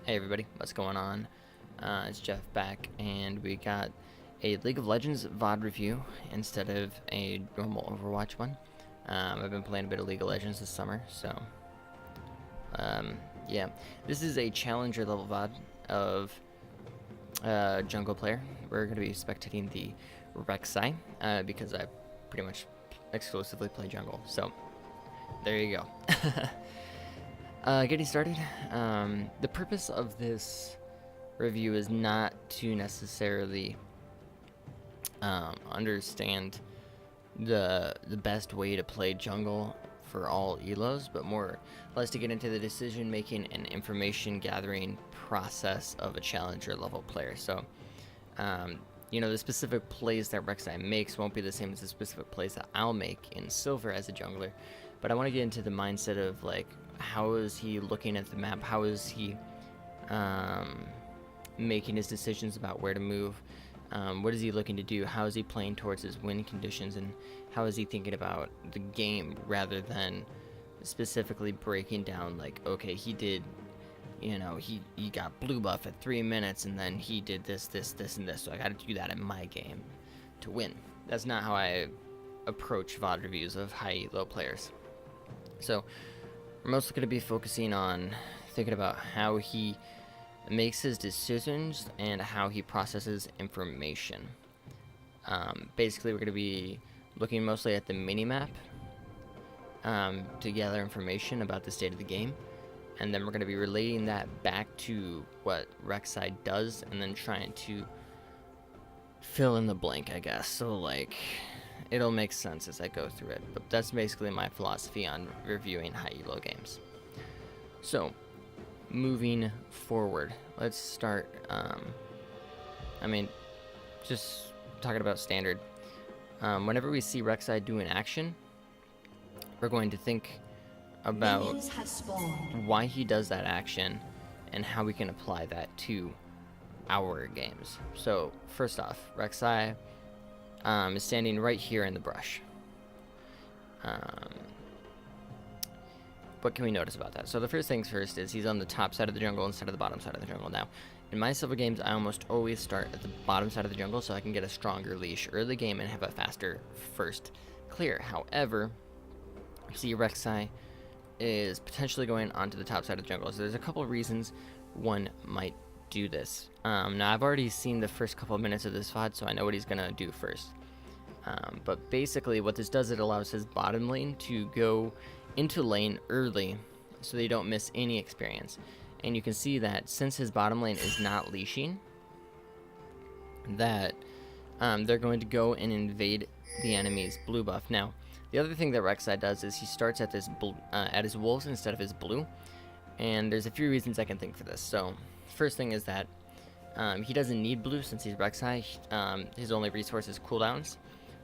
Hey everybody, what's going on? It's Jeff back, and we got a League of Legends VOD review instead of a normal Overwatch one. I've been playing a bit of League of Legends this summer, so yeah. This is a challenger level VOD of jungle player. We're going to be spectating the Rek'Sai, because I pretty much exclusively play jungle, so there you go. Getting started, the purpose of this review is not to necessarily understand the best way to play jungle for all elos, but more or less to get into the decision making and information gathering process of a challenger level player. So you know, the specific plays that Rek'Sai makes won't be the same as the specific plays that I'll make in silver as a jungler, but I want to get into the mindset of like, how is he looking at the map? How is he making his decisions about where to move? What is he looking to do? How is he playing towards his win conditions? And how is he thinking about the game rather than specifically breaking down like, okay, he did, you know, he got blue buff at 3 minutes and then he did this, and this. So I got to do that in my game to win. That's not how I approach VOD reviews of high elo players. So we're mostly going to be focusing on thinking about how he makes his decisions and how he processes information. Basically, we're going to be looking mostly at the mini-map to gather information about the state of the game, and then we're going to be relating that back to what Rek'Sai does and then trying to fill in the blank, I guess. So, like, it'll make sense as I go through it, but that's basically my philosophy on reviewing high elo games. So, moving forward, let's start, I mean, just talking about standard. Whenever we see Rek'Sai do an action, we're going to think about why he does that action and how we can apply that to our games. So, first off, Rek'Sai is standing right here in the brush. What can we notice about that? So the first things first is he's on the top side of the jungle instead of the bottom side of the jungle. Now, in my silver games, I almost always start at the bottom side of the jungle so I can get a stronger leash early game and have a faster first clear. However, see, Rek'Sai is potentially going onto the top side of the jungle. So there's a couple of reasons one might do this. Now, I've already seen the first couple of minutes of this VOD, so I know what he's going to do first. But basically, what this does, it allows his bottom lane to go into lane early so they don't miss any experience. And you can see that since his bottom lane is not leashing, that they're going to go and invade the enemy's blue buff. Now, the other thing that Rek'Sai does is he starts at this at his wolves instead of his blue, and there's a few reasons I can think for this. So, first thing is that he doesn't need blue since he's Rek'Sai. His only resource is cooldowns.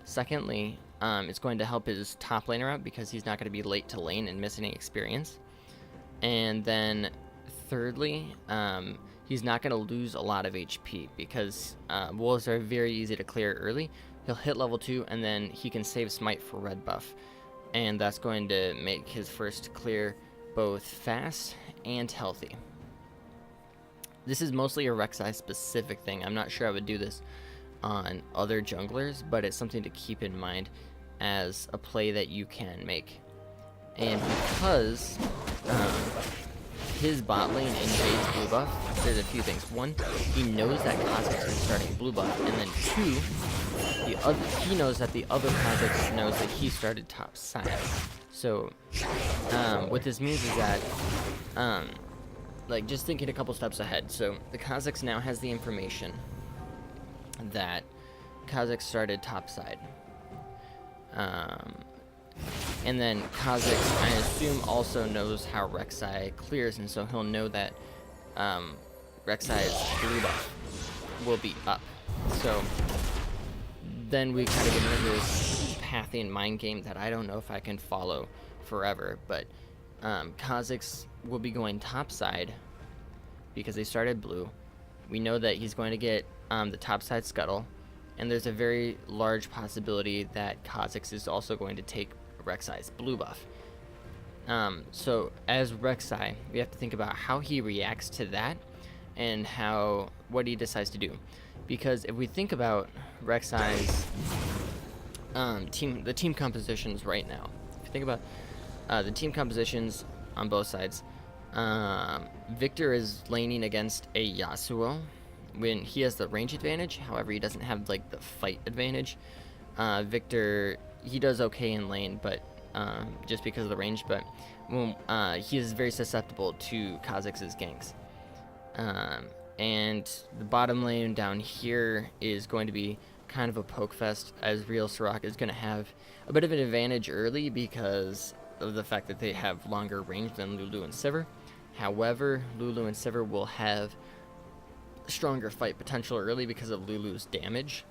Secondly, it's going to help his top laner out because he's not going to be late to lane and miss any experience. And then thirdly, he's not going to lose a lot of HP because wolves are very easy to clear early. He'll hit level 2 and then he can save smite for red buff. And that's going to make his first clear both fast and healthy. This is mostly a Rek'Sai specific thing. I'm not sure I would do this on other junglers, but it's something to keep in mind as a play that you can make. And because his bot lane invades blue buff, there's a few things. One, he knows that Kha'Zix is starting blue buff, and then two, he knows that the other Kha'Zix knows that he started top side. So what this means is that like, just thinking a couple steps ahead. So the Kha'Zix now has the information that Kha'Zix started topside. And then Kha'Zix, I assume, also knows how Rek'Sai clears, and so he'll know that Rek'Sai's blue buff will be up. So then we kind of get into this pathing mind game that I don't know if I can follow forever, but Kha'Zix will be going topside because they started blue. We know that he's going to get the topside scuttle, and there's a very large possibility that Kha'Zix is also going to take Rek'Sai's blue buff. So as Rek'Sai, we have to think about how he reacts to that and what he decides to do. Because if we think about Rek'Sai's the team compositions right now, if you think about the team compositions on both sides, Victor is laning against a Yasuo when he has the range advantage. However, he doesn't have like the fight advantage. Victor, he does okay in lane, but just because of the range, but he is very susceptible to Kha'Zix's ganks. And the bottom lane down here is going to be kind of a poke fest, as real Soraka is going to have a bit of an advantage early because of the fact that they have longer range than Lulu and Sivir. However, Lulu and Sivir will have stronger fight potential early because of Lulu's damage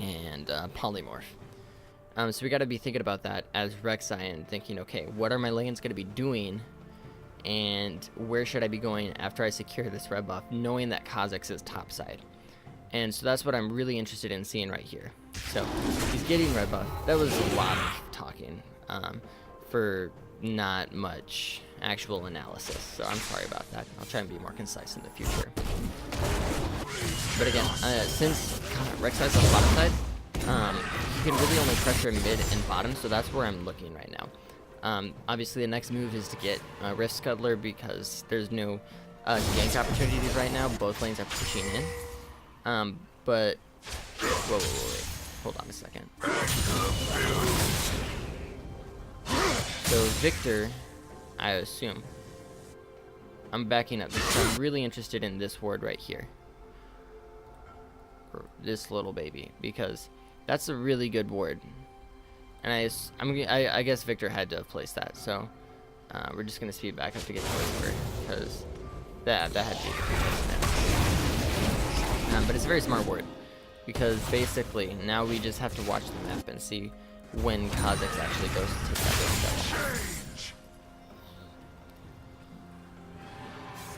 and polymorph. So we got to be thinking about that as Rek'Sai and thinking, okay, what are my lanes going to be doing, and where should I be going after I secure this red buff, knowing that Kha'Zix is topside. And so that's what I'm really interested in seeing right here. So he's getting red buff. That was a lot of talking for not much actual analysis, so I'm sorry about that. I'll try and be more concise in the future. But again, since Rek'Sai's on the bottom side, you can really only pressure mid and bottom, so that's where I'm looking right now. Obviously, the next move is to get Rift Scuttler because there's no gank opportunities right now. Both lanes are pushing in. But wait. Hold on a second. So Victor, I assume. I'm backing up because I'm really interested in this ward right here. Or this little baby, because that's a really good ward. And I guess Victor had to have placed that, so we're just gonna speed back up to get to Whisper, because that had to be the now. But it's a very smart ward, because basically now we just have to watch the map and see when Kha'Zix actually goes to take that rift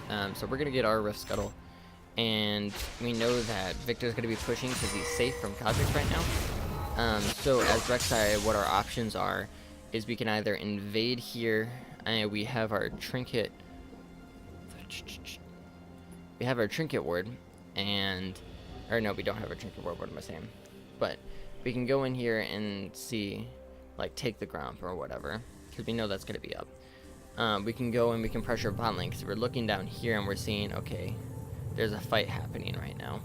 scuttle. So we're gonna get our rift scuttle, and we know that Victor's gonna be pushing because he's safe from Kha'Zix right now. So as Rek'Sai, what our options are is we can either invade here, and we have our trinket. We have our trinket ward, or no, we don't have our trinket ward. What am I saying? But we can go in here and see, like, take the ground or whatever, because we know that's gonna be up. We can go and we can pressure bot lane because we're looking down here and we're seeing, okay, there's a fight happening right now.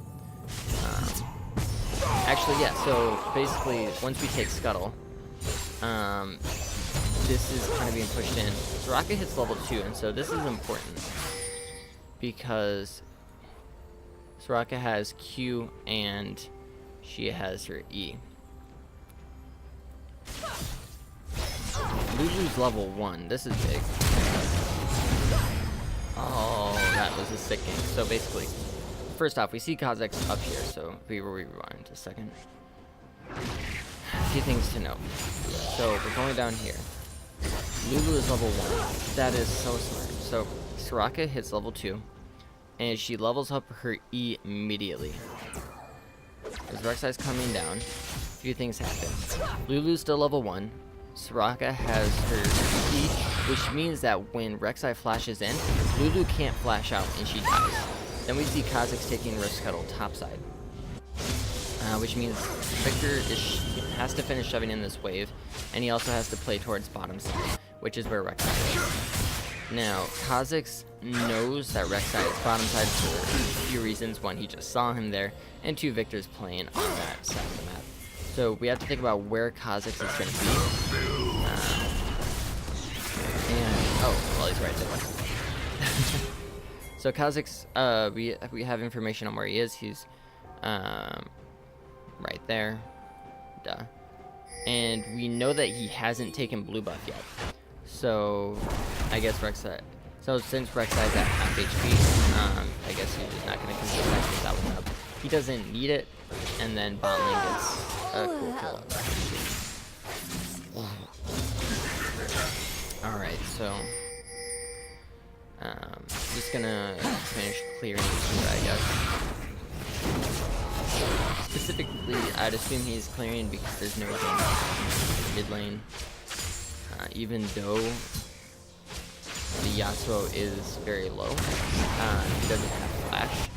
Actually, yeah, so basically, once we take Scuttle, this is kind of being pushed in. Soraka hits level 2, and so this is important because Soraka has Q and she has her E. Lulu's level 1. This is big. Oh, that was a sick game. So basically, first off, we see Kha'Zix up here, so we will rewind a second. A few things to note. So we're going down here. Lulu is level 1. That is so smart. So Soraka hits level 2, and she levels up her E immediately. As Rek'Sai's coming down, a few things happen. Lulu's still level 1. Soraka has her E, which means that when Rek'Sai flashes in, Lulu can't flash out and she dies. Then we see Kha'Zix taking Rift Scuttle topside, which means Victor has to finish shoving in this wave, and he also has to play towards bottom side, which is where Rek'Sai is. Now, Kha'Zix knows that Rek'Sai is bottom side for a few reasons. One, he just saw him there, and two, Victor's playing on that side of the map. So we have to think about where Kha'Zix is going to be. Well, he's right there. So Kha'Zix, we have information on where he is. He's right there. Duh. And we know that he hasn't taken blue buff yet. So I guess Rek'Sai. So since Rek'Sai's at half HP, I guess he's not going to consider that one up. He doesn't need it, and then bot lane gets a cool kill. Alright, so just gonna finish clearing here, I guess. Specifically, I'd assume he's clearing because there's no mid lane. Even though the Yasuo is very low, he doesn't have flash,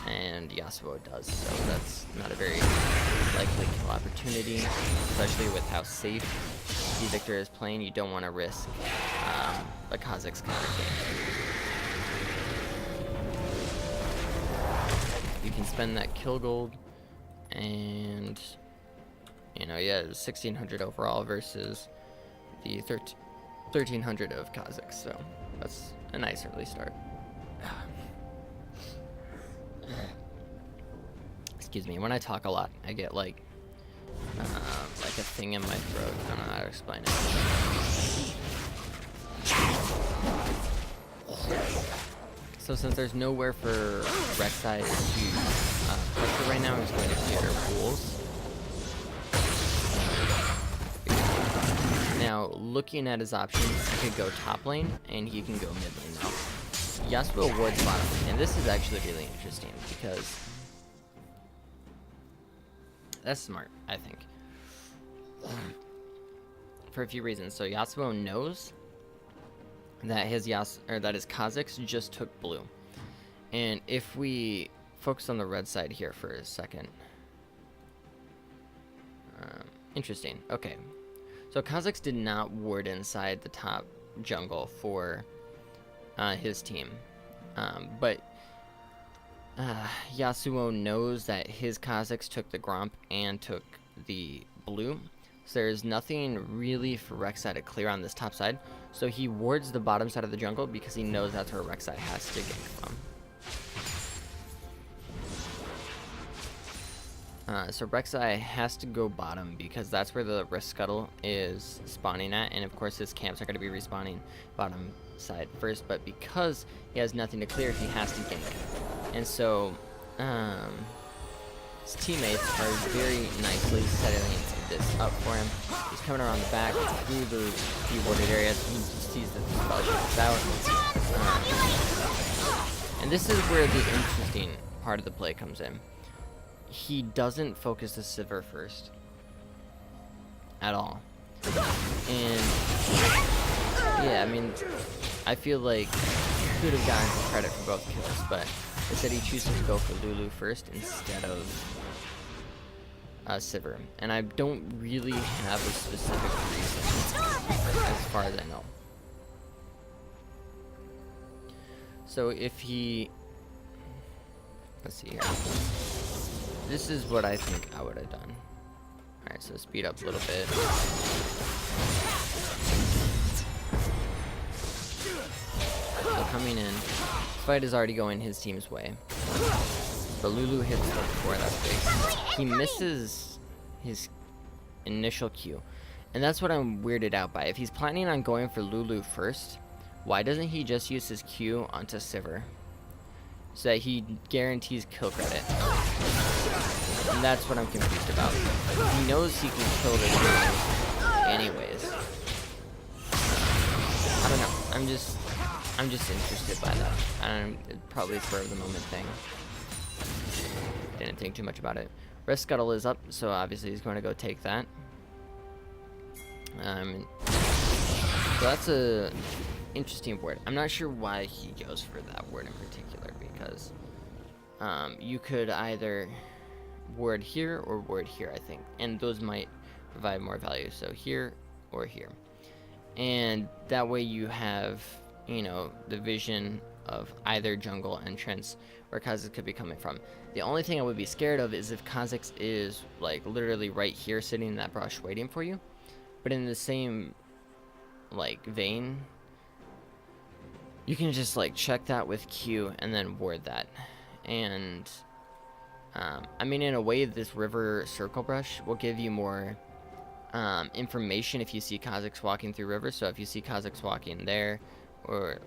and Yasuo does, so that's not a very likely kill opportunity, especially with how safe the Victor is playing. You don't want to risk a Kha'Zix counter game. You can spend that kill gold, and you know, yeah, 1600 overall versus the 1300 of Kha'Zix, so that's a nice early start. Excuse me, when I talk a lot, I get like a thing in my throat. I don't know how to explain it. So since there's nowhere for Rek'Sai to pressure right now, he's going to theater pools. Now, looking at his options, he could go top lane, and he can go mid lane now. Yasuo wards bottom, and this is actually really interesting, because that's smart, I think. For a few reasons. So Yasuo knows that his Kha'Zix just took blue. And if we focus on the red side here for a second. Interesting. Okay. So Kha'Zix did not ward inside the top jungle for his team. But Yasuo knows that his Kha'Zix took the Gromp and took the blue. So there's nothing really for Rek'Sai to clear on this top side. So he wards the bottom side of the jungle because he knows that's where Rek'Sai has to gank from. So Rek'Sai has to go bottom because that's where the risk scuttle is spawning at, and of course his camps are going to be respawning bottom side first, but because he has nothing to clear, he has to gank. And so his teammates are very nicely setting this up for him. He's coming around the back through the warded areas. He sees that the spell is out. And this is where the interesting part of the play comes in. He doesn't focus the Sivir first at all. And yeah, I mean, I feel like he could have gotten some credit for both kills, but instead he chooses to go for Lulu first instead of Sivir. And I don't really have a specific reason as far as I know. So if he, let's see here. This is what I think I would have done. Alright, so speed up a little bit. So coming in, fight is already going his team's way. But Lulu hits the before that's big. He misses his initial Q. And that's what I'm weirded out by. If he's planning on going for Lulu first, why doesn't he just use his Q onto Sivir? So that he guarantees kill credit. And that's what I'm confused about. He knows he can kill this Lulu anyways. I don't know. I'm just interested by that. Probably spur of the moment thing. Didn't think too much about it. Risk Scuttle is up, so obviously he's going to go take that. So that's a interesting ward. I'm not sure why he goes for that word in particular, because you could either ward here or ward here, I think, and those might provide more value. So here or here, and that way you have, you know, the vision of either jungle entrance where Kha'Zix could be coming from. The only thing I would be scared of is if Kha'Zix is like literally right here sitting in that brush waiting for you. But in the same like vein, you can just like check that with Q and then ward that. And I mean, in a way, this river circle brush will give you more information if you see Kha'Zix walking through river. So if you see Kha'Zix walking there, or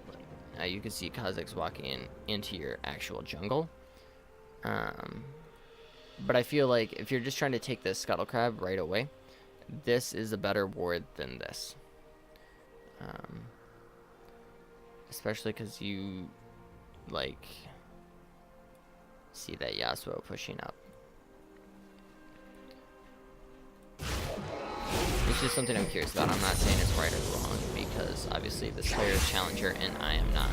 you can see Kha'Zix walking into your actual jungle. But I feel like if you're just trying to take this Scuttle Crab right away, this is a better ward than this. Especially because you, like, see that Yasuo pushing up. It's just something I'm curious about. I'm not saying it's right or wrong, because obviously this player is challenger and I am not.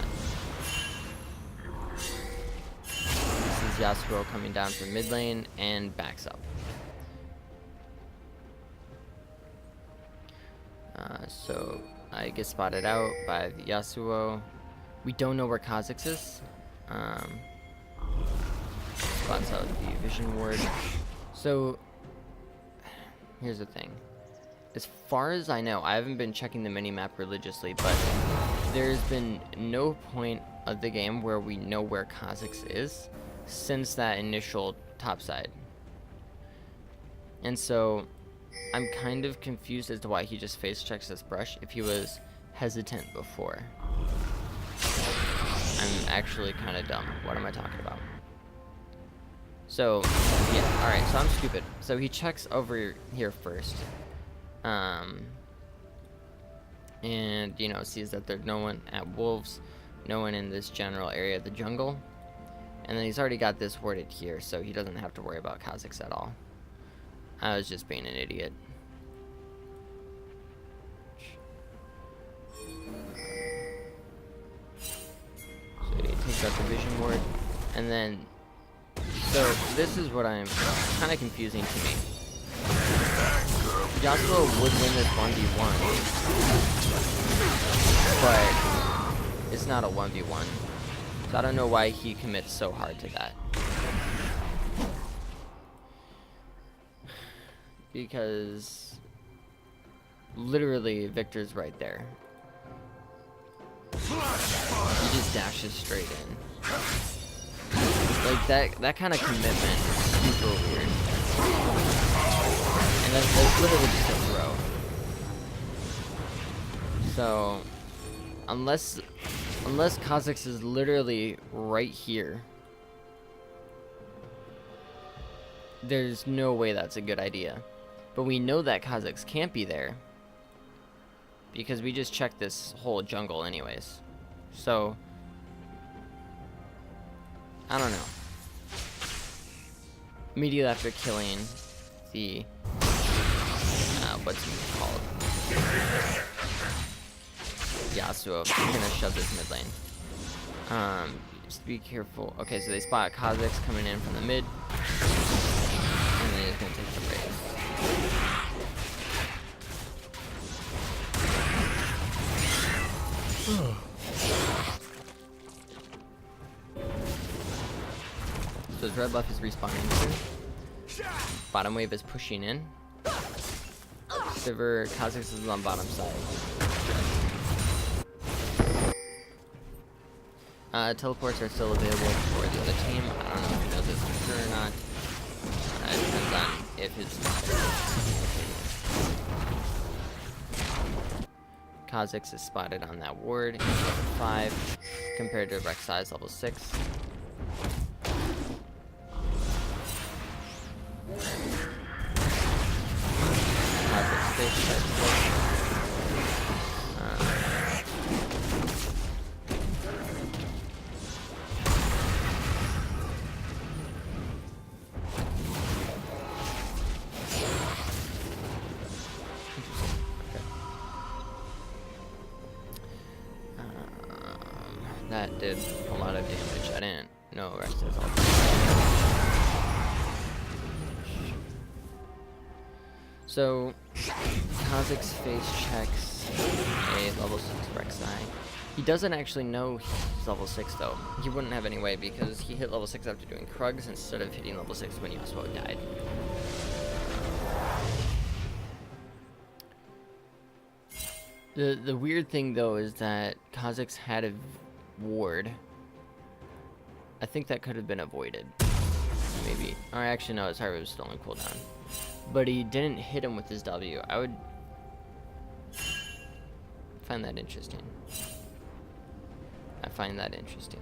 Yasuo coming down from mid lane and backs up. So I get spotted out by the Yasuo. We don't know where Kha'Zix is. Spots out the vision ward. So here's the thing. As far as I know, I haven't been checking the minimap religiously, but there's been no point of the game where we know where Kha'Zix is since that initial topside. And so I'm kind of confused as to why he just face checks this brush if he was hesitant before. I'm actually kind of dumb. What am I talking about? So, yeah, alright, so I'm stupid. So he checks over here first. And, you know, sees that there's no one at Wolves, no one in this general area of the jungle. And then he's already got this warded here, so he doesn't have to worry about Kha'Zix at all. I was just being an idiot. So he takes out the vision ward, and then, so this is what I'm kind of confusing to me. Yasuo would win this 1v1, but it's not a 1v1. So I don't know why he commits so hard to that. Because literally Victor's right there. He just dashes straight in. Like that kind of commitment is super weird. And that's literally just a throw. So unless Kha'Zix is literally right here, there's no way that's a good idea. But we know that Kha'Zix can't be there because we just checked this whole jungle anyways. So I don't know. Immediately after killing the what's it called? Yasuo, I'm gonna shove this mid lane. Just be careful. Okay, so they spot Kha'Zix coming in from the mid. And then he's gonna take the raise. So his red buff is respawning soon. Bottom wave is pushing in. Sivir, Kha'Zix is on bottom side. Teleports are still available for the other team. I don't know if he knows this for sure or not. It depends on if his Kha'Zix is spotted on that ward. He's level 5 compared to Rek'Sai's level 6. Kha'Zix fish. That did a lot of damage. I didn't know Rek'Sai's all. So Kha'Zix face checks a level 6 Rek'Sai. He doesn't actually know he's level 6 though. He wouldn't have any way because he hit level 6 after doing Krugs instead of hitting level 6 when Yasuo died. The weird thing though is that Kha'Zix had a ward. I think that could have been avoided. Maybe. Or actually no, sorry, it was still on cooldown. But he didn't hit him with his W. I would find that interesting. I find that interesting.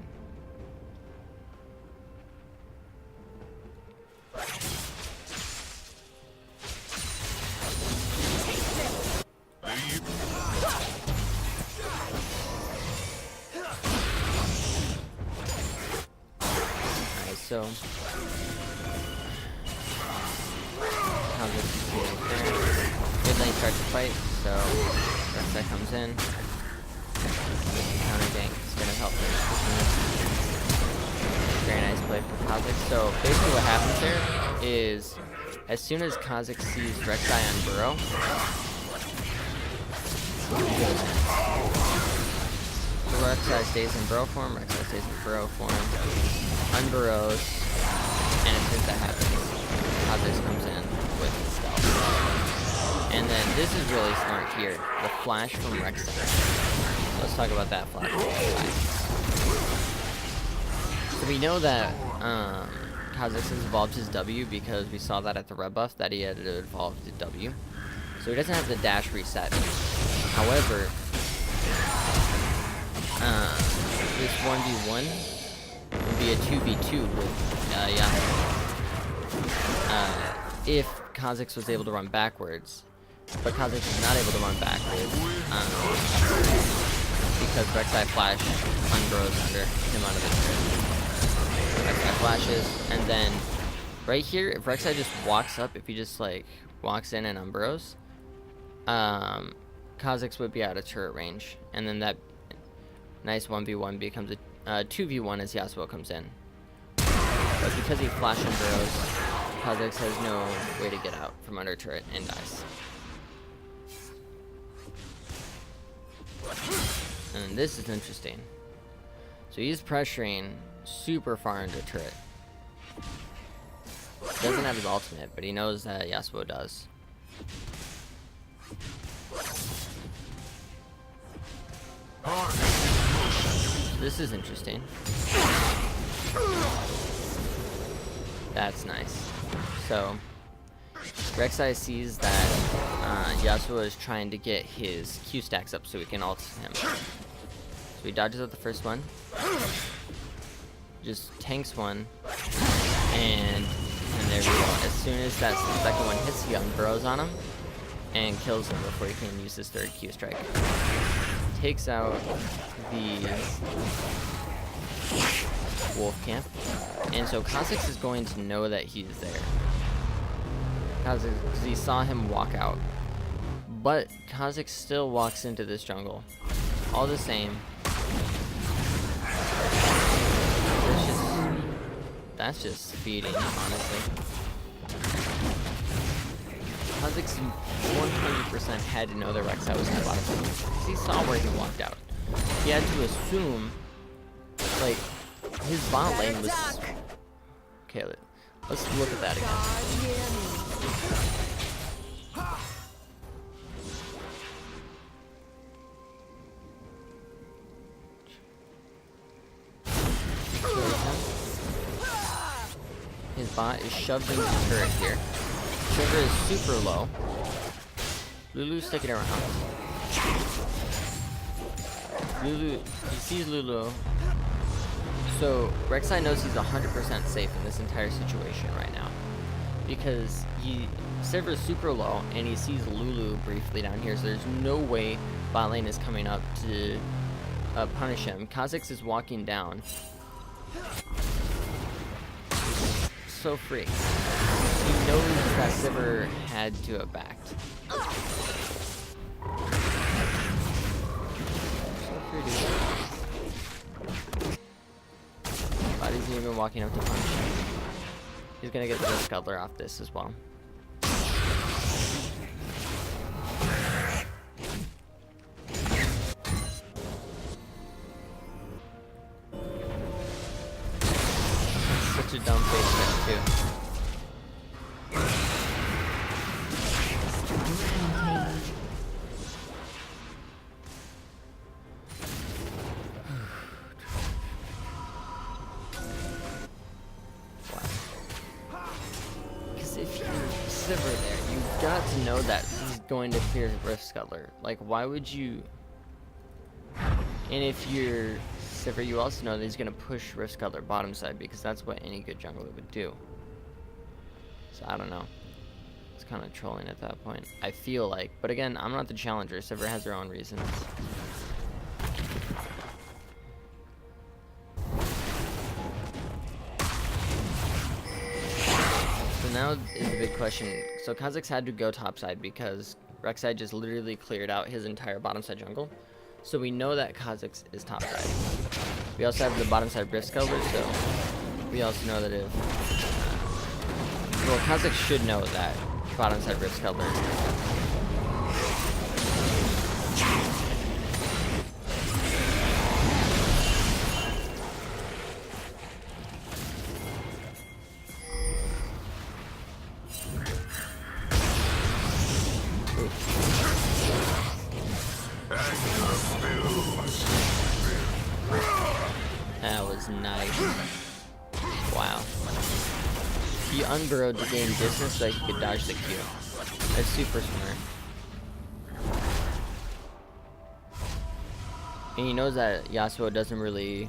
So, mid lane starts to fight, so Rek'Sai comes in. Counter gank is gonna help him. Very nice play for Kha'Zix. So basically what happens here is as soon as Kha'Zix sees Rek'Sai on burrow, he goes in. So Rek'Sai stays in burrow form, Rek'Sai stays in burrow form, unburrows, and as soon as that happens, Kha'Zix comes in with stealth. And then this is really smart here, the flash from Rek'Sai. Let's talk about that flash from Rek'Sai. So we know that Kha'Zix has evolved his W because we saw that at the red buff that he had evolved the W. So he doesn't have the dash reset. However, this 1v1 would be a 2v2 with if Kha'Zix was able to run backwards. But Kha'Zix is not able to run backwards because Rek'Sai flash unburrows under him out of the turret. Rek'Sai flashes, and then right here, if Rek'Sai just walks up, if he just like walks in and unburrows, Kha'Zix would be out of turret range, and then that nice 1v1 becomes a 2v1 as Yasuo comes in. But because he flash unburrows, Kha'Zix has no way to get out from under turret and dies. And this is interesting. So he's pressuring super far into turret. Doesn't have his ultimate, but he knows that Yasuo does. This is interesting. That's nice. So Rek'Sai sees that Yasuo is trying to get his Q stacks up so he can ult him. So he dodges out the first one, just tanks one, and there we go. As soon as that second one hits, he unburrows on him and kills him before he can use his third Q strike. Takes out the wolf camp, and so Kha'Zix is going to know that he's there. Because he saw him walk out. But Kha'Zix still walks into this jungle. All the same. That's just feeding, honestly. Kha'Zix 100% had to know that Rek'Sai was in the bottom lane. Because he saw where he walked out. He had to assume, like, his bot lane was... Okay, let's look at that again. His bot is shoved into the turret here. Trigger is super low. Lulu's sticking around. Lulu, he sees Lulu. So Rek'Sai knows he's 100% safe in this entire situation right now. Because Sivir is super low and he sees Lulu briefly down here, so there's no way bot lane is coming up to punish him. Kha'Zix is walking down. So free. He knows that Sivir had to have backed. So free, dude. Body's even walking up to punish him. He's gonna get the Rift Scuttler off this as well. Such a dumb face there too. Because if you're Sivir there, you've got to know that he's going to clear Rift Scuttler. Like, why would you? And if you're Sivir, you also know that he's going to push Rift Scuttler bottom side because that's what any good jungler would do. So I don't know. It's kind of trolling at that point, I feel like. But again, I'm not the challenger. Sivir has their own reasons. So now is the big question. So Kha'Zix had to go topside because Rek'Sai just literally cleared out his entire bottom side jungle. So we know that Kha'Zix is topside. We also have the bottom side Rift Scuttler, so we also know that if well, Kazakh should know that bottom side Rift Scuttler. That was nice. Wow. He unburrowed to gain distance so that he could dodge the Q. That's super smart. And he knows that Yasuo doesn't really...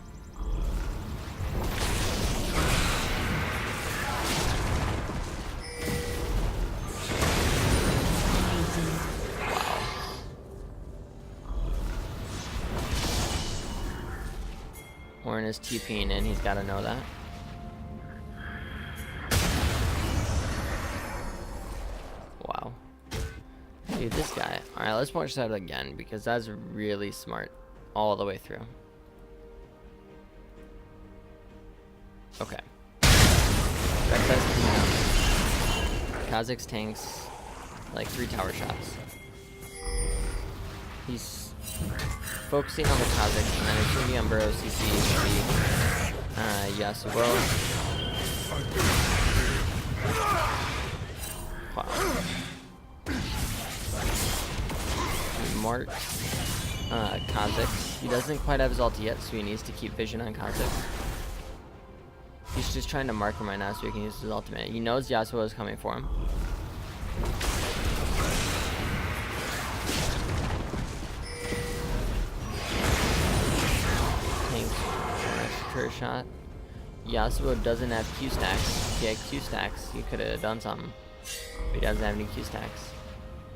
Warren is TPing in, he's got to know that. Wow. Dude, this guy. Alright, let's watch that again, because that's really smart all the way through. Okay. Kazakh's tanks like 3 tower shots. He's focusing on the Kazakhs, and then as soon as he unburrows, he sees the Yasuo. Wow. He marks Kazakhs. He doesn't quite have his ulti yet, so he needs to keep vision on Kazakhs. He's just trying to mark him right now so he can use his ultimate. He knows Yasuo is coming for him. Curse shot. Yasuo doesn't have Q stacks. If he had Q stacks, he could have done something. But he doesn't have any Q stacks.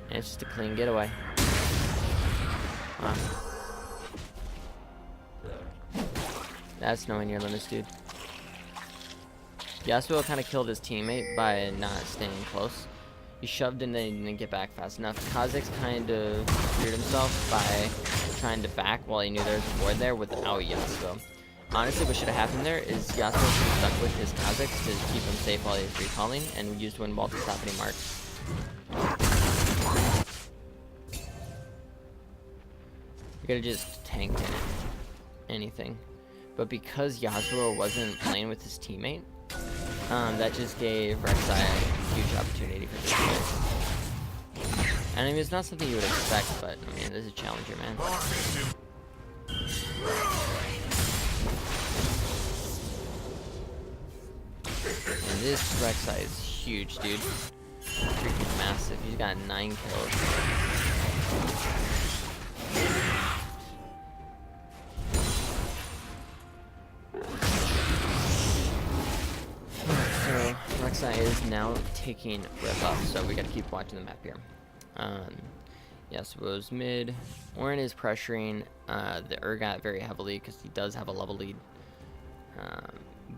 And it's just a clean getaway. Wow. That's nowhere near limits, dude. Yasuo kind of killed his teammate by not staying close. He shoved in and didn't get back fast enough. Kazakh's kind of screwed himself by trying to back while he knew there was a ward there without Yasuo. Honestly, what should have happened there is Yasuo should have stuck with his Kazakhs to keep him safe while he's recalling and used wind wall to stop any marks. You could have just tanked in it. Anything. But because Yasuo wasn't playing with his teammate, that just gave Rek'Sai a huge opportunity for this play. And I mean, it's not something you would expect, but I mean, this is a challenger, man. And this Rek'Sai is huge, dude. Freaking massive. He's got 9 kills. So Rek'Sai is now taking red buff, so we gotta keep watching the map here. Yasuo's mid. Orin is pressuring the Urgot very heavily because he does have a level lead.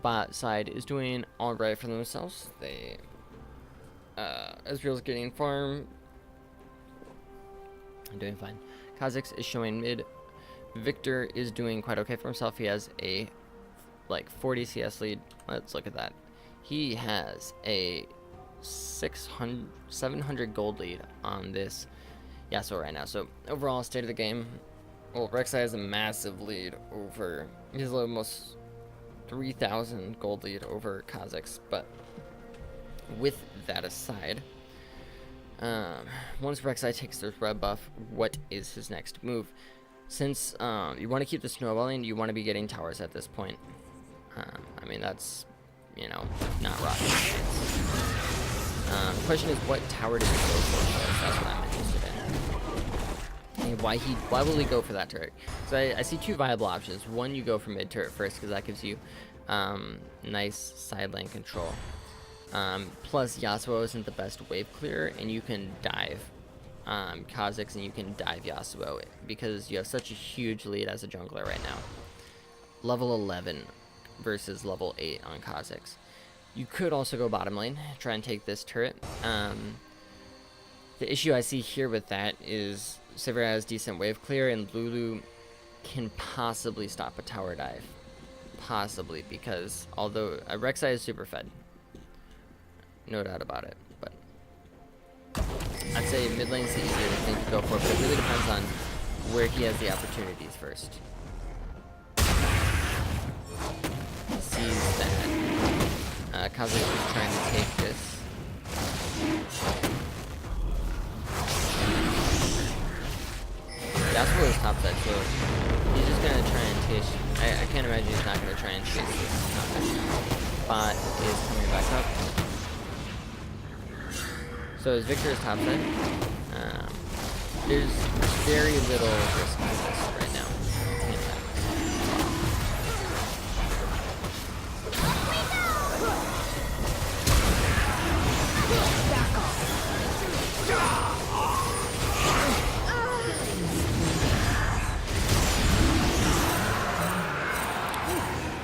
Bot side is doing alright for themselves. They Ezreal's getting farm. I'm doing fine. Kazakhs is showing mid. Victor is doing quite okay for himself. He has a like 40 CS lead. Let's look at that. He has a 700 gold lead on this Yasuo right now. So overall state of the game, well, Rek'Sai has a massive lead over, he's almost 3,000 gold lead over Kazakhs. But with that aside, once Rek'Sai takes this red buff, what is his next move? Since you want to keep the snowballing, you want to be getting towers at this point. I mean, that's, you know, not rocket science. The question is, what tower does he go for? That's what I'm interested in. And why will he go for that turret? So I see 2 viable options. One, you go for mid turret first, because that gives you nice side lane control. Plus, Yasuo isn't the best wave clearer, and you can dive Kazakhs and you can dive Yasuo because you have such a huge lead as a jungler right now. Level 11 versus level 8 on Kazakhs. You could also go bottom lane, try and take this turret. The issue I see here with that is Sivir has decent wave clear and Lulu can possibly stop a tower dive. Possibly, because although Rek'Sai is super fed, no doubt about it, but I'd say mid lane's the easier thing to go for, but it really depends on where he has the opportunities first. He sees that Kha'Zix is trying to take this. Yasuo is topside, so he's just gonna try and chase. I can't imagine he's not gonna try and chase this top. Bot is coming back up. So as Victor is topside, there's very little risk to this right now.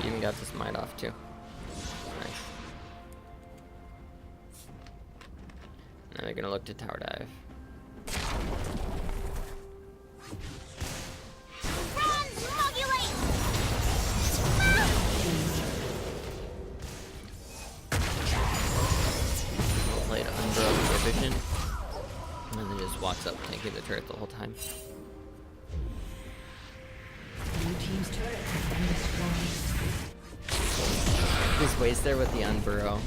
Even got this might off too. Nice. Now they're gonna look to tower dive. Played unbroken vision, and then just walks up, tanking the turret the whole time. Blue team's turret has been destroyed. Just waits there with the unburrow.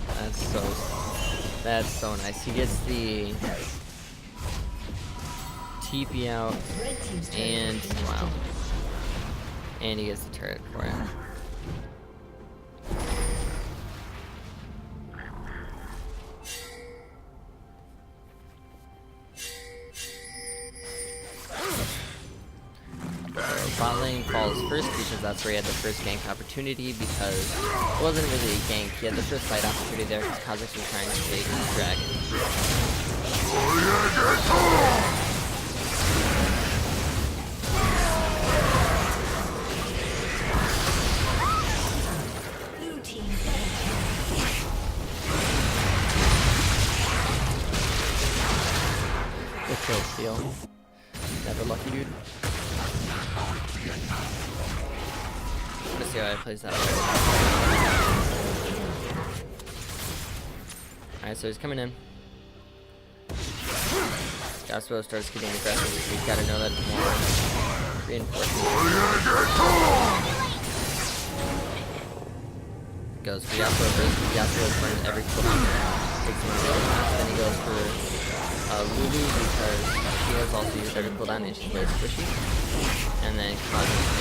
That's so nice. He gets the TP out, and wow, and he gets the turret for it. Bot lane falls first because that's where he had the first gank opportunity, because it wasn't really a gank. He had the first fight opportunity there because Kha'Zix was trying to take the dragon. Blue team Good kill steal. Never lucky, dude. Let's see how he plays that out. Alright, so he's coming in. Yasuo starts getting aggressive. We've got to know that more reinforcement. Goes for Yasuo first. Yasuo burns every cooldown. Takes him to then he goes for Lulu because she has also used every cooldown and she's very squishy. And then Kha'Zix,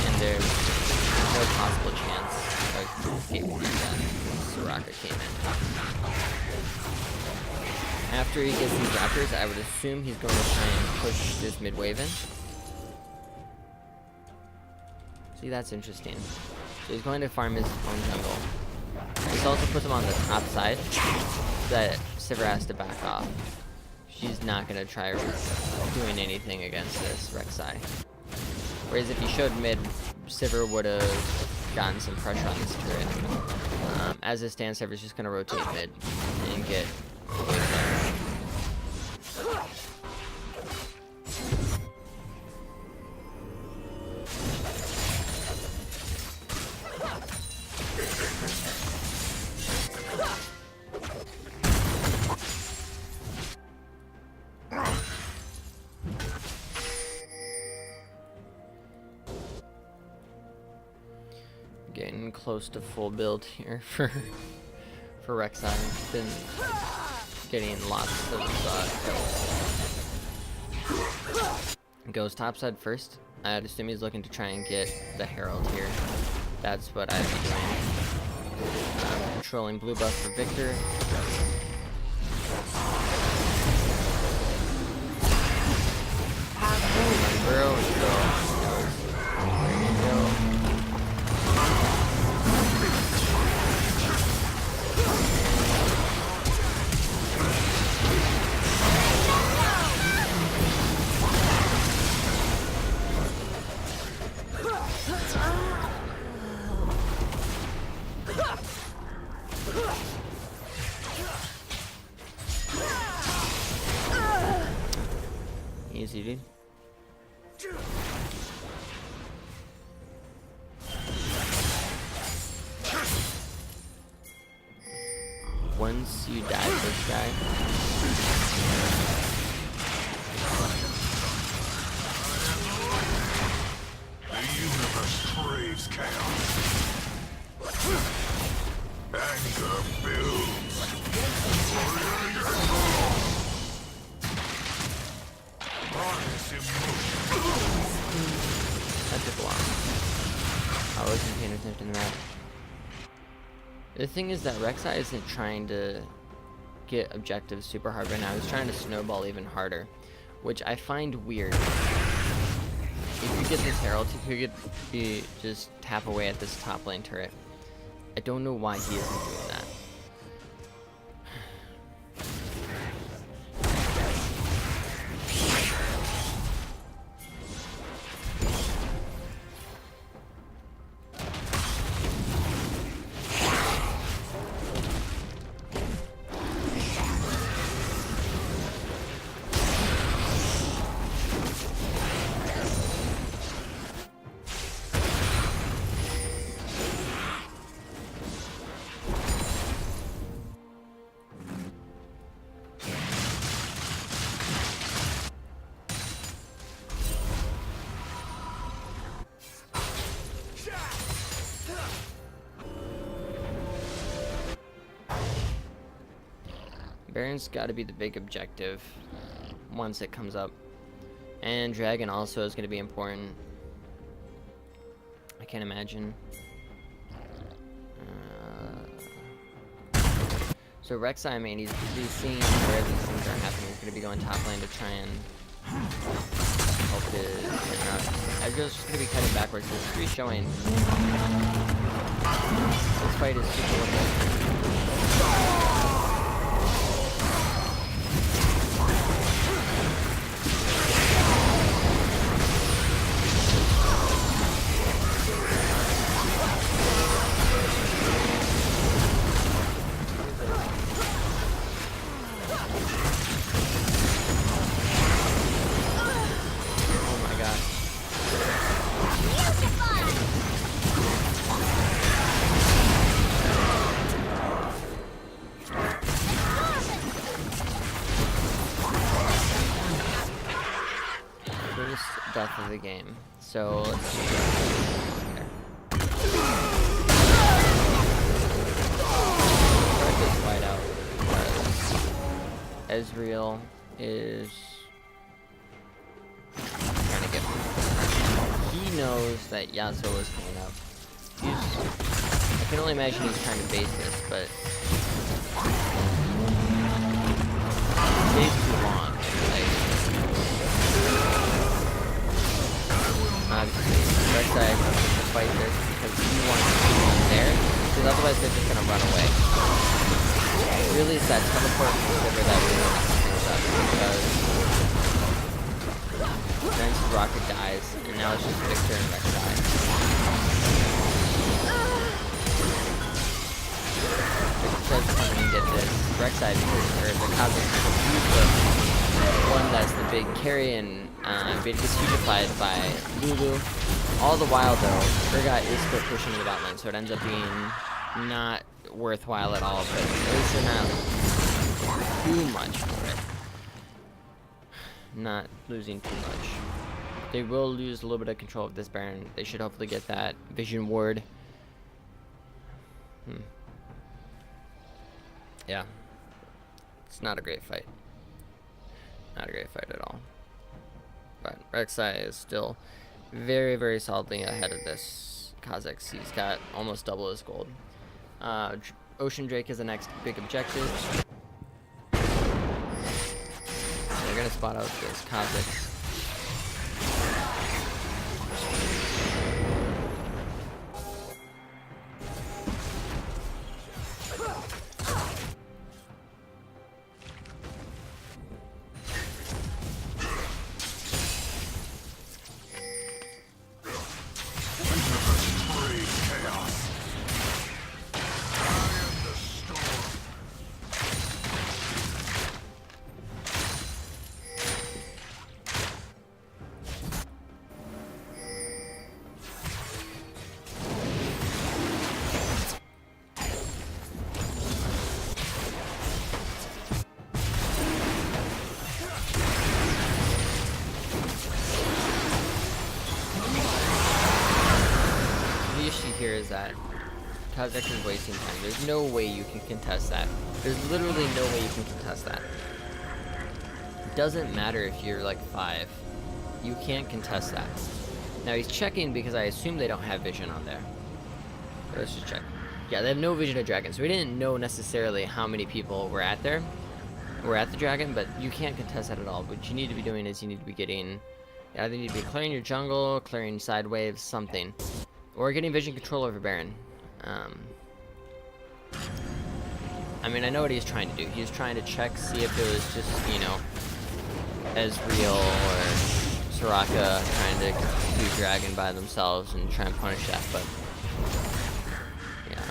and there's no possible chance of escaping that. Soraka came in. After he gets these raptors, I would assume he's going to try and push this mid wave in. See, that's interesting. So he's going to farm his own jungle. This also puts him on the top side, so that Sivir has to back off. She's not going to try doing anything against this Rek'Sai. Whereas if he showed mid, Sivir would have gotten some pressure on this turret. As it stands, Sivir's just going to rotate mid and get getting close to full build here for Rek'Sai. Been getting lots of kills. Goes topside first. I'd assume he's looking to try and get the Herald here. That's what I'd be doing. Controlling blue buff for Victor. Burrow and easy, dude. once you die this guy, The universe craves chaos. Anger builds. Harness emotion. that took a while. I wasn't paying attention to that. The thing is that Rek'Sai isn't trying to get objectives super hard right now. He's trying to snowball even harder, which I find weird. If you get this Herald, you could just tap away at this top lane turret. I don't know why he isn't doing that. Baron's got to be the big objective once it comes up. And Dragon also is going to be important. I can't imagine. So Rek'Sai, I mean, he's seeing where these things are happening. He's going to be going top lane to try and help his partner out. Ezreal's just going to be cutting backwards. This is showing. This fight is super winnable. Death of the game. So let's see. Start this fight out because Ezreal is trying to get him. He knows that Yasuo is coming up. I can only imagine he's trying to base this, but it stays too long. Obviously, Rek'Sai wants to fight this because he wants to keep them there, because otherwise they're just gonna run away. Really, it's that teleport sliver that really messes things up, because then Rocket dies, and now it's just Victor and Rek'Sai. Victor's coming and get this Rek'Sai because the Cosmic use the one that's the big carry, and it gets hugified by Lulu. All the while though, Urgot is still pushing the bot lane, so it ends up being not worthwhile at all, but at least they're not too much for it. Not losing too much. They will lose a little bit of control of this Baron. They should hopefully get that Vision Ward. Yeah. It's not a great fight. Not a great fight at all. But Rek'Sai is still very, very solidly ahead of this Kha'Zix. He's got almost double his gold. Ocean Drake is the next big objective. They're gonna spot out this Kha'Zix. here is that Kha'Zix is wasting time. There's no way you can contest that. There's literally no way you can contest that. It doesn't matter if you're like 5. You can't contest that. Now he's checking because I assume they don't have vision on there. Let's just check. Yeah, they have no vision of dragon, so we didn't know necessarily how many people were at there. We're at the dragon, but you can't contest that at all. What you need to be doing is you need to be getting... either you need to be clearing your jungle, clearing side waves, something. Or getting vision control over Baron. I mean, I know what he's trying to do. He's trying to check, see if it was just, you know, Ezreal or Soraka trying to do dragon by themselves and try and punish that, but... yeah.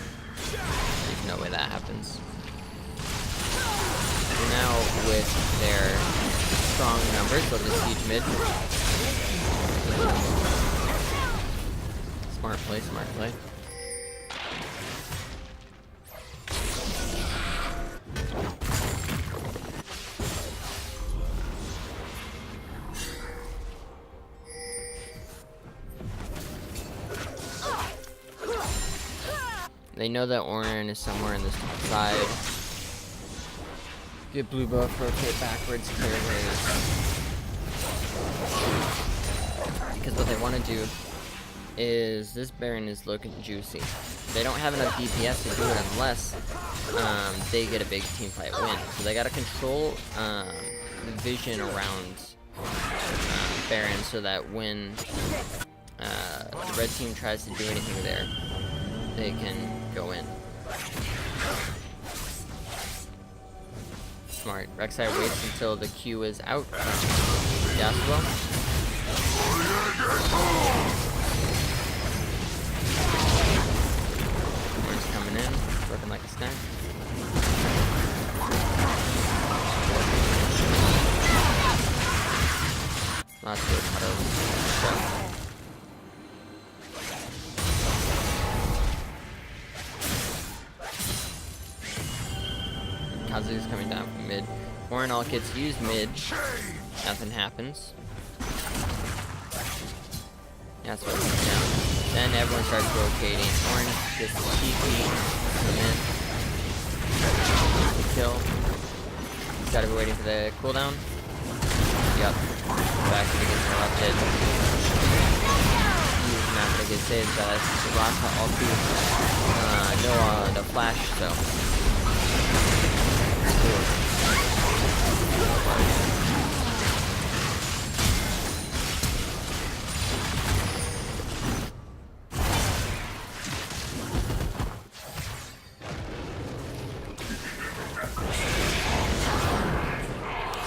There's no way that happens. Now, with their strong numbers, they'll just siege mid. Smart play, smart play. They know that Orin is somewhere in this side. Get blue buff, rotate backwards, clear waves. Because what they want to do is this Baron is looking juicy. They don't have enough DPS to do it unless they get a big team fight win. So they got to control the vision around Baron so that when the red team tries to do anything there, they can go in. Smart. Rek'Sai waits until the Q is out. Yasuo. Orange coming in, looking like a snack. Lots of auto. Kazu's coming down from mid. Orin all gets used mid. Nothing happens. That's what comes down. Then everyone starts rotating. Orin gets the TP. Come in. The kill. Gotta be waiting for the cooldown. Yep. Back to get interrupted. He's not gonna get saved, but Soraka ulti. No flash, so.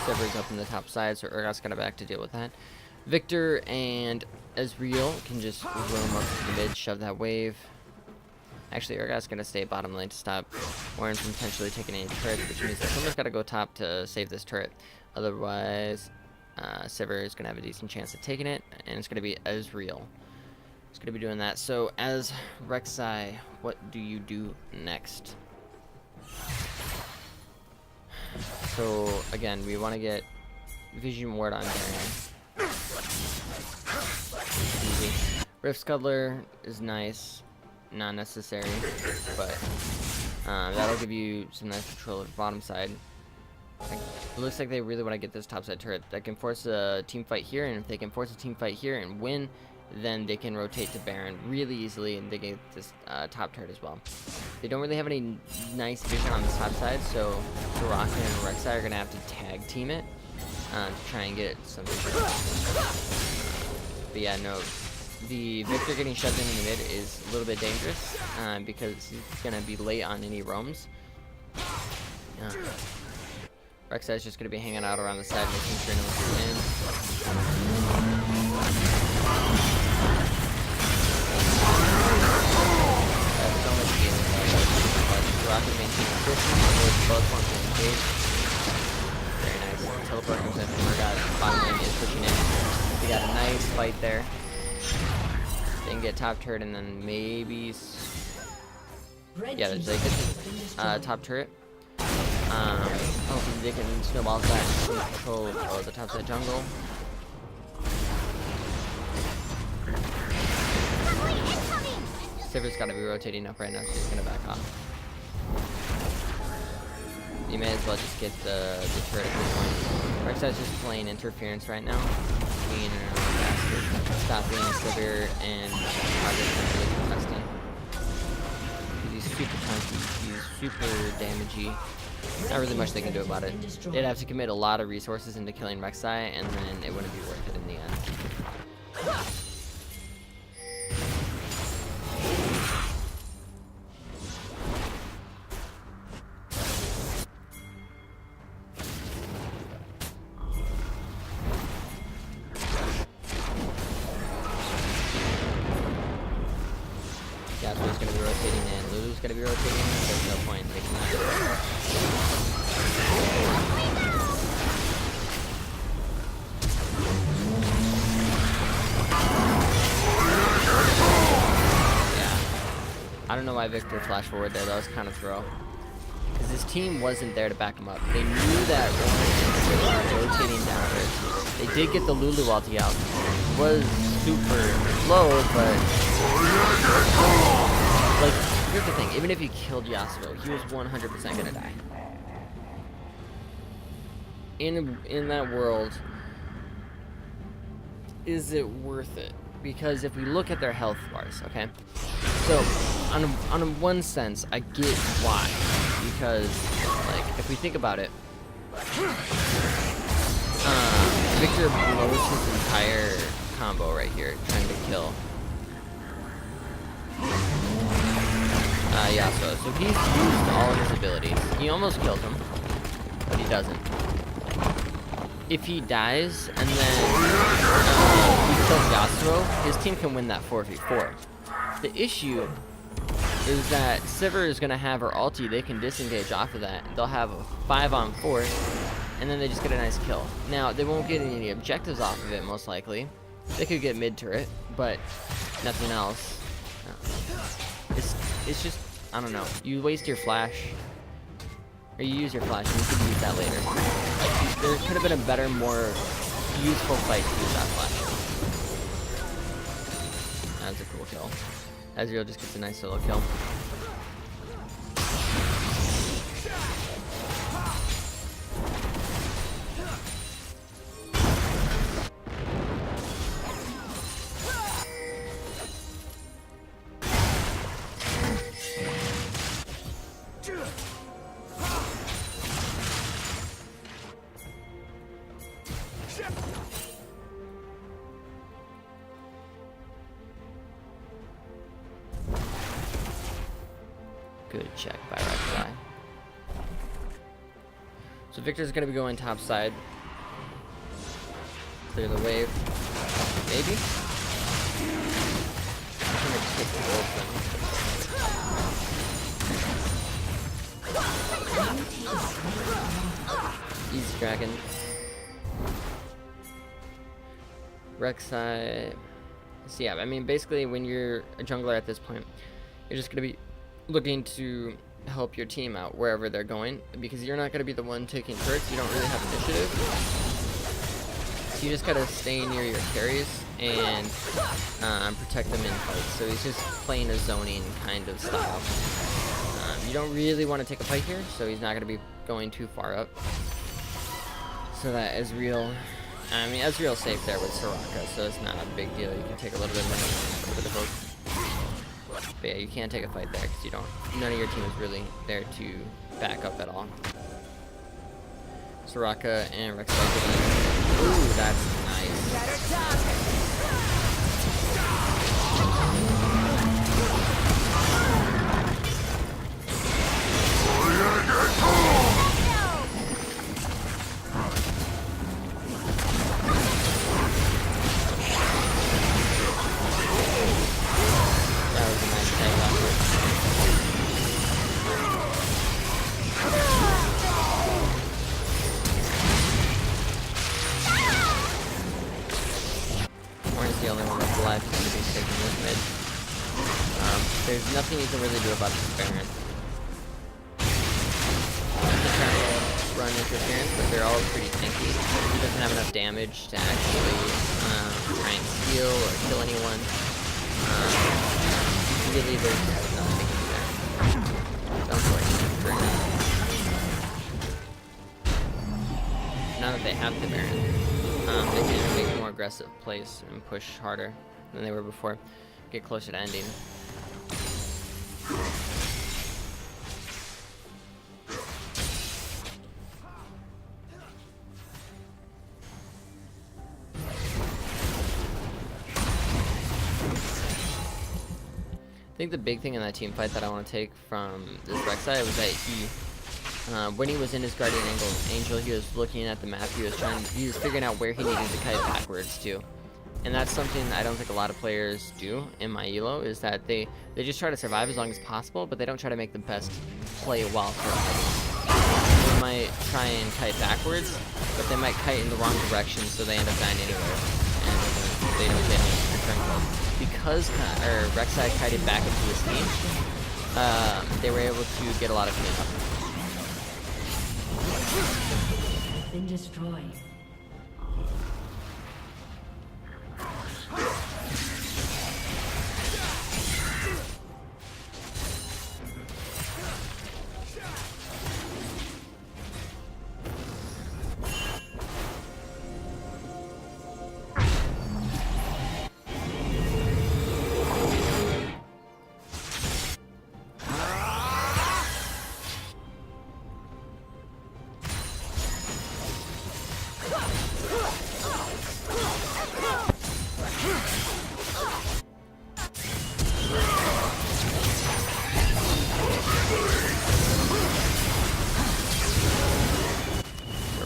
Sever's up in the top side, so Urgot's got back to deal with that. Victor and Ezreal can just roam up to the mid, shove that wave. Actually, Urgot's gonna stay bottom lane to stop Orin from potentially taking any turrets, which means that someone's gotta go top to save this turret. Otherwise, Sever is gonna have a decent chance of taking it, and it's gonna be Ezreal. It's gonna be doing that. So, as Rek'Sai, what do you do next? So, again, we want to get Vision Ward on Baron. Easy. Rift Scuddler is nice. Not necessary, but that'll give you some nice control of the bottom side. It looks like they really want to get this top side turret. That can force a team fight here, and if they can force a team fight here and win, then they can rotate to Baron really easily, and they get this top turret as well. They don't really have any nice vision on this top side, so Soraka and Rek'Sai are going to have to tag team it to try and get some vision. But yeah, no. The Victor getting shoved in the mid is a little bit dangerous because he's going to be late on any roams. Rek'Sai is just going to be hanging out around the side, making sure no one's coming in. That's so much healing. Soraka maintaining distance, both ones are engaged. Very nice. Teleport comes in from Urgot. Bottom lane is pushing in. We got a nice fight there. They can get top turret and then maybe... yeah, they get the top turret. Hopefully they can snowball that and control the top side jungle. Sivir's got to be rotating up right now, so he's going to back off. You may as well just get the turret at this point. Rek'Sai's just playing interference right now. Being in her own basket. Stopping Sivir and Target really contesting. He's super chunky, he's super damagey. Not really much they can do about it. They'd have to commit a lot of resources into killing Rek'Sai, and then it wouldn't be worth it in the end. Yasuo's gonna be rotating in, Lulu's gonna be rotating in, there's no point in taking that. Yeah. I don't know why Victor flashed forward there, that was kind of throw. Because his team wasn't there to back him up. They knew that Orange was rotating downwards. They did get the Lulu ulti out. It was super low, but like, here's the thing, even if he killed Yasuo, he was 100% gonna die. In that world, is it worth it? Because if we look at their health bars, okay? So, on one sense, I get why. Because, like, if we think about it, Victor blows his entire combo right here, trying to kill Yasuo. So he's used all of his abilities. He almost killed him, but he doesn't. If he dies and then he kills Yasuo, his team can win that 4v4. The issue is that Sivir is going to have her ulti. They can disengage off of that. They'll have a 5-on-4, and then they just get a nice kill. Now, they won't get any objectives off of it, most likely. They could get mid-turret, but nothing else. It's just, I don't know. You waste your flash, or you use your flash, and you could use that later. Like, there could have been a better, more useful fight to use that flash. That's a cool kill. Ezreal just gets a nice solo kill. Good check by Rek'Sai. So Victor's gonna be going top side. Clear the wave. Maybe? I'm gonna take the wolf then. Easy dragon. Rek'Sai. So yeah, I mean basically when you're a jungler at this point, you're just gonna be looking to help your team out wherever they're going, because you're not going to be the one taking turrets. You don't really have initiative, so you just gotta stay near your carries and protect them in fights. So he's just playing a zoning kind of style. You don't really want to take a fight here, so he's not going to be going too far up. So that Ezreal, I mean Ezreal's safe there with Soraka, so it's not a big deal. You can take a little bit of hope. But yeah, you can't take a fight there because none of your team is really there to back up at all. Soraka and Rek'Sai. Ooh, that's nice. The only one that's alive is going to be taking this mid. There's nothing you can really do about this Baron. He's trying to run interference, but they're all pretty tanky. He doesn't have enough damage to actually try and steal or kill anyone. You can immediately there's nothing they can do there. Unfortunately for now that they have the Baron, they can make more aggressive plays and push harder than they were before. Get closer to ending. I think the big thing in that team fight that I want to take from this Rek'Sai was that he, when he was in his Guardian Angel, he was looking at the map. He was figuring out where he needed to kite backwards to, and that's something I don't think a lot of players do in my elo. Is that they just try to survive as long as possible, but they don't try to make the best play while surviving. They might try and kite backwards, but they might kite in the wrong direction, so they end up dying anyway, and they don't get any return kills. Because Rek'Sai kited back into his team, they were able to get a lot of cleanup. Been destroyed.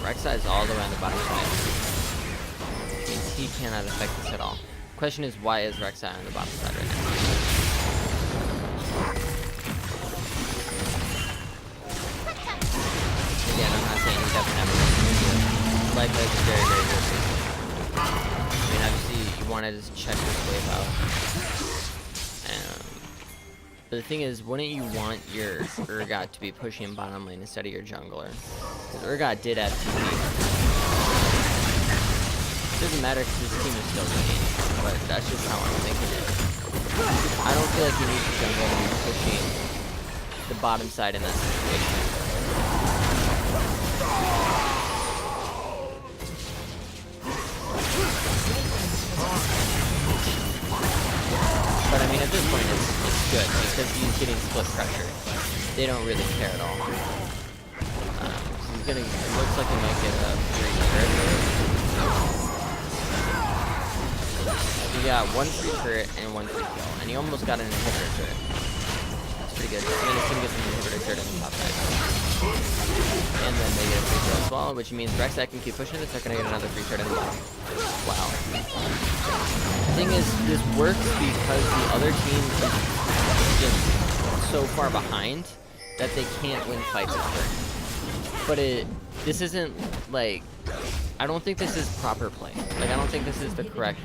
Rek'Sai is all the way on the bottom side, which means he cannot affect this at all. Question is, why is Rek'Sai on the bottom side right now? Again, I'm not saying he doesn't have a life is very, very good. I mean, obviously, you want to just check this wave out. But the thing is, wouldn't you want your Urgot to be pushing bottom lane instead of your jungler? Because Urgot did have TP. It doesn't matter because his team is still winning, but that's just how I'm thinking it. I don't feel like you need the jungle to be pushing the bottom side in that situation. But I mean, at this point, it's good because he's getting split pressure. They don't really care at all. So he's gonna. It looks like he might get a free turret. He got one free turret and one free kill, and he almost got an inhibitor turret. That's pretty good. And then he's gonna get some inhibitor turret in the top side. And then they get a free turret as well, which means Rek'Sai can keep pushing it. They're gonna get another free turret in the bottom. Wow. The thing is, this works because the other team is just so far behind that they can't win fights at first. But this isn't like, I don't think this is proper play. Like, I don't think this is the correct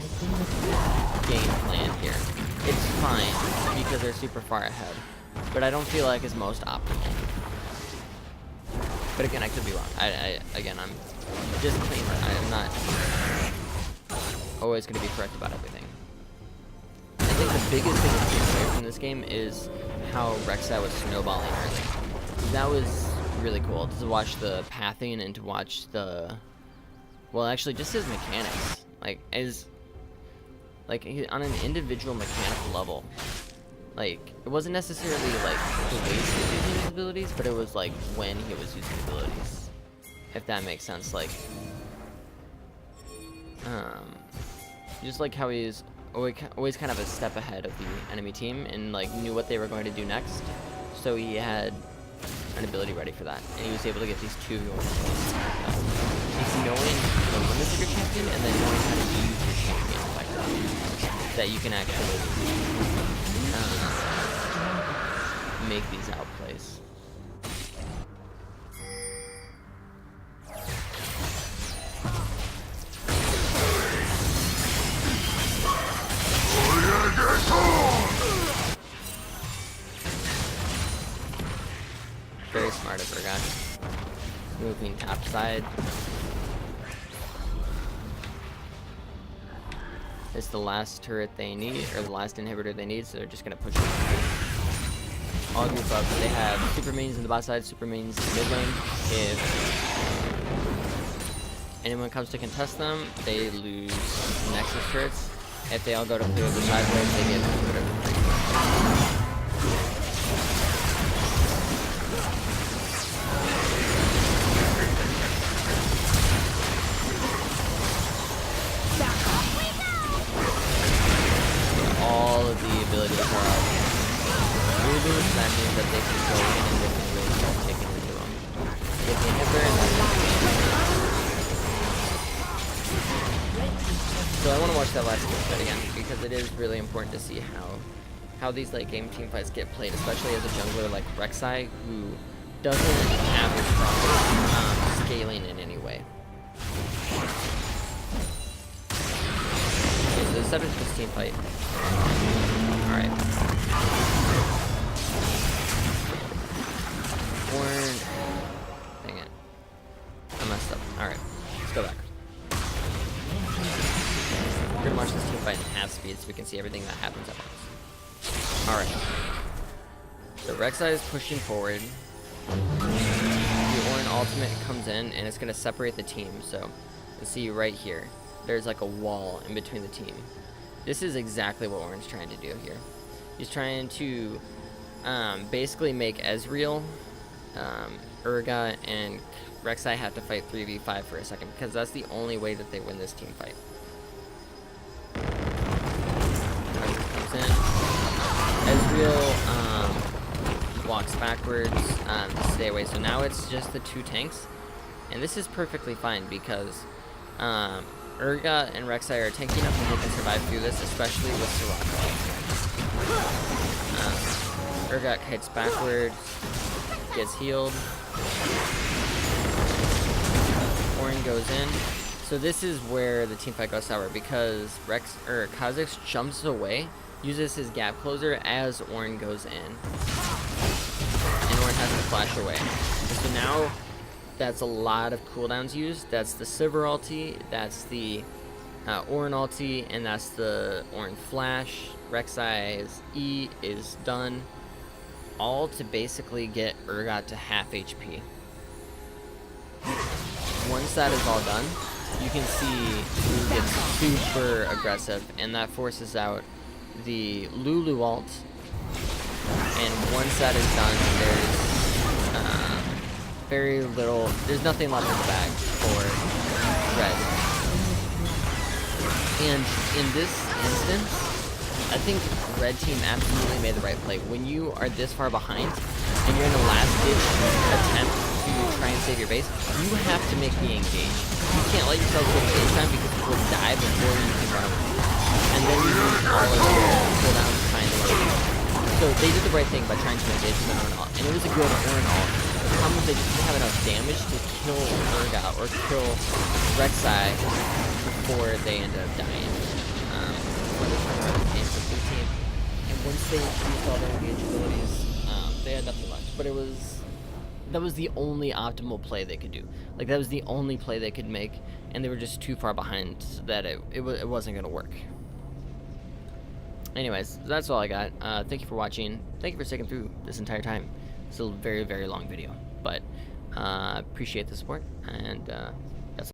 game plan here. It's fine because they're super far ahead, but I don't feel like it's most optimal. But again, I could be wrong. Again, I'm disclaimer. I'm not always going to be correct about everything. I think the biggest thing to take away from this game is how Rek'Sai was snowballing early. That was really cool to watch the pathing and to watch the, well, actually just his mechanics. Like on an individual mechanical level. Like, it wasn't necessarily like the way he was using his abilities, but it was like when he was using abilities. If that makes sense. Like, just like how he's always kind of a step ahead of the enemy team and like knew what they were going to do next, so he had an ability ready for that, and he was able to get these two going. It's knowing the limits of your champion and then knowing how to use your champion effectively, that you can actually make these outplays. Very smart of Urgot. Moving top side. It's the last turret they need, or the last inhibitor they need, so they're just gonna push it. All group up. They have super minions in the bot side, super minions in the mid lane. If anyone comes to contest them, they lose Nexus turrets. If they all go to clear the sideways, they get whatever. All of the abilities are up. Lulu, that means that they can go in and they can really start taking into them. Get the inhibitor and then so I want to watch that last skill set again because it is really important to see how these late game team fights get played, especially as a jungler like Rek'Sai, who doesn't have the problem scaling in any way. Okay, so the 7th this team fight. Alright. Dang it. I messed up. Alright. Let's go back. We're gonna watch this team fight in half speed so we can see everything that happens at once. Alright. So Rek'Sai is pushing forward. The Ornn ultimate comes in and it's gonna separate the team. So you see right here, there's like a wall in between the team. This is exactly what Ornn's trying to do here. He's trying to basically make Ezreal, Urgot, and Rek'Sai have to fight 3v5 for a second because that's the only way that they win this team fight. Comes in. Ezreal walks backwards to stay away. So now it's just the two tanks, and this is perfectly fine because Urgot and Rek'Sai are tanky enough that they can survive through this, especially with Soraka. Urgot kites backwards, gets healed. Ornn goes in. So this is where the teamfight goes sour because Kha'Zix jumps away, uses his gap closer as Ornn goes in, and Ornn has to flash away. So now that's a lot of cooldowns used. That's the Sivir ulti, that's the Ornn ulti, and that's the Ornn flash. Rek'Sai's E is done, all to basically get Urgot to half HP. Once that is all done, you can see Lulu gets super aggressive, and that forces out the Lulu ult. And once that is done, there's nothing left in the bag for Red. And in this instance, I think Red team absolutely made the right play. When you are this far behind, and you're in a last-ditch attempt to try and save your base, you have to make the engage. You can't let yourself get base time because you will die before you can run away. And then you lose all of your cooldowns trying to win. So they did the right thing by trying to engage with an Ornn ult, and it was a good Ornn ult. The problem is they just didn't have enough damage to kill Urgot or kill Rek'Sai before they ended up dying. And once they introduced all their engage abilities, they had nothing left. But that was the only optimal play they could do. Like, that was the only play they could make, and they were just too far behind that it wasn't going to work. Anyways, that's all I got. Thank you for watching. Thank you for sticking through this entire time. It's a very, very long video, but appreciate the support, and